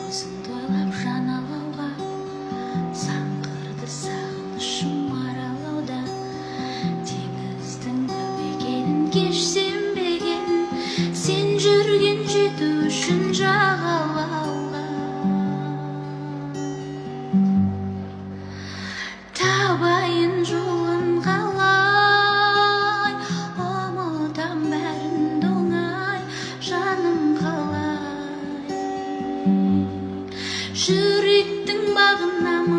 өзіңді ойлап жаналауға, саңғырды сағынышым аралауда. Теңіздің көбегенін кеш сенбеген, сен жүрген жету үшін жағалауға. Табайын жолын қалай, ұмытам бәрін оңай, жаным қалай. Жүректің бағынамын